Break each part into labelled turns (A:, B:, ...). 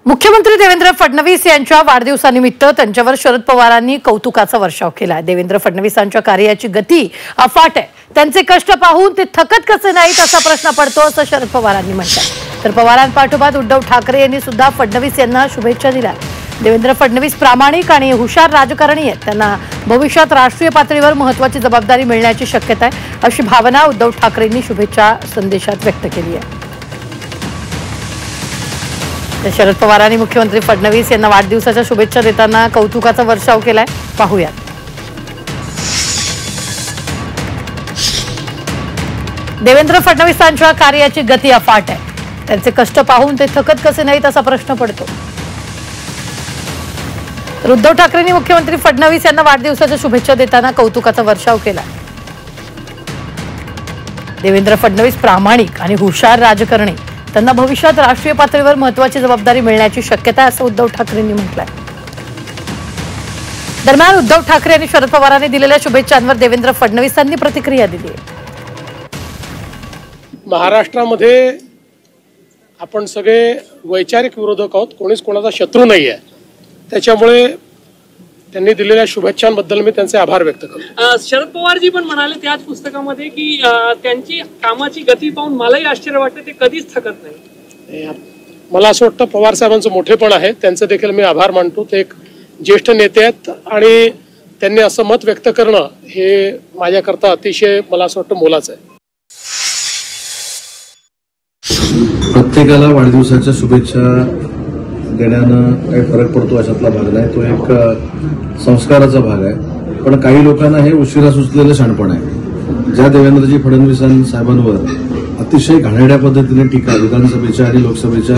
A: मुख्यमंत्री देवेंद्र फडणवीस यांच्या वाढदिवसानिमित्त त्यांच्यावर शरद पवारांनी कौतुकाचा वर्षाव केला। देवेंद्र फडणवीसांच्या कार्याची गती अफाट आहे, त्यांचे कष्ट पाहून ते थकत कसे नाहीत असा प्रश्न पडतो असं शरद पवारांनी म्हटलं। तर पवारांपाठोपाठ उद्धव ठाकरे यांनी सुद्धा फडणवीस यांना शुभेच्छा दिल्या। देवेंद्र फडणवीस प्रामाणिक आणि हुशार राजकारणी आहेत, त्यांना भविष्यात राष्ट्रीय पातळीवर महत्त्वाची जबाबदारी मिळण्याची शक्यता आहे अशी भावना उद्धव ठाकरेंनी शुभेच्छा संदेशात व्यक्त केली आहे। शरद पवारांनी मुख्यमंत्री फडणवीस यांना वाढदिवसाच्या शुभेच्छा देताना कौतुकाचा वर्षाव केलाय, पाहूयात। देवेंद्र फडणवीसांच्या कार्याची गती अफाट आहे, त्यांचे कष्ट पाहून ते थकत कसे नाहीत असा प्रश्न पडतो। तर उद्धव ठाकरेंनी मुख्यमंत्री फडणवीस यांना वाढदिवसाच्या शुभेच्छा देताना कौतुकाचा वर्षाव केला। देवेंद्र फडणवीस प्रामाणिक आणि हुशार राजकारणी, त्यांना भविष्यात राष्ट्रीय पातळीवर महत्त्वाची जबाबदारी मिळण्याची शक्यता आहे असं उद्धव ठाकरेंनी म्हटलंय। दरम्यान उद्धव ठाकरे आणि शरद पवारांनी दिलेल्या शुभेच्छांवर देवेंद्र फडणवीसांनी प्रतिक्रिया दिली आहे।
B: महाराष्ट्रामध्ये आपण सगळे वैचारिक विरोधक आहोत, कोणीच कोणाचा शत्रू नाही आहे, त्याच्यामुळे त्यांनी दिलेल्या शुभेच्छांबद्दल मी त्यांचे आभार व्यक्त करतो।
C: शरद पवारजी पण म्हणाले त्याच पुस्तकामध्ये की त्यांची कामाची गती पाहून मलाही आश्चर्य वाटते, ते कधीच थकत नाही।
B: मला असं वाटतं पवार साहेबांचं मोठेपण आहे, त्यांचं देखील मी आभार मानतो। ते एक ज्येष्ठ नेते आहेत आणि त्यांनी असं मत व्यक्त करणं हे माझ्याकरता अतिशय मला असं वाटतं मोलाचं आहे।
D: प्रत्येकाला वाढदिवसाच्या शुभेच्छा देण्यानं काही फरक पडतो अशातला भाग नाही, तो एक संस्काराचा भाग आहे। पण काही लोकांना हे उशिरा सुचलेलं शहाणपण आहे। ज्या देवेंद्रजी फडणवीस साहेबांवर अतिशय घाणेरड्या पद्धतीने टीका विधानसभेच्या आणि लोकसभेच्या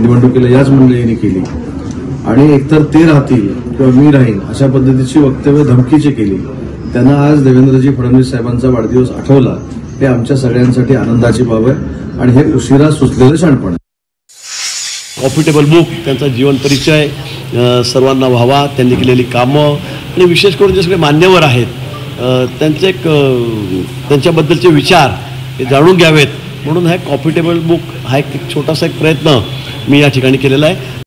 D: निवडणुकीला याच मंडळींनी केली आणि एकतर ते राहतील किंवा मी राहीन अशा पद्धतीची वक्तव्य धमकीची केली, त्यांना आज देवेंद्रजी फडणवीस साहेबांचा वाढदिवस आठवला, हे आमच्या सगळ्यांसाठी आनंदाची बाब आहे आणि हे उशिरा सुचलेलं शहाणपण आहे।
E: कॉफी टेबल बुक त्यांचा जीवन परिचय सर्वांना व्हावा, त्यांनी केलेली कामं आणि विशेष करून जे सगळे मान्यवर आहेत त्यांचे त्यांच्याबद्दलचे विचार हे जाणून घ्यावेत म्हणून हा कॉफी टेबल बुक हा एक छोटासा एक प्रयत्न मी या ठिकाणी केलेला आहे।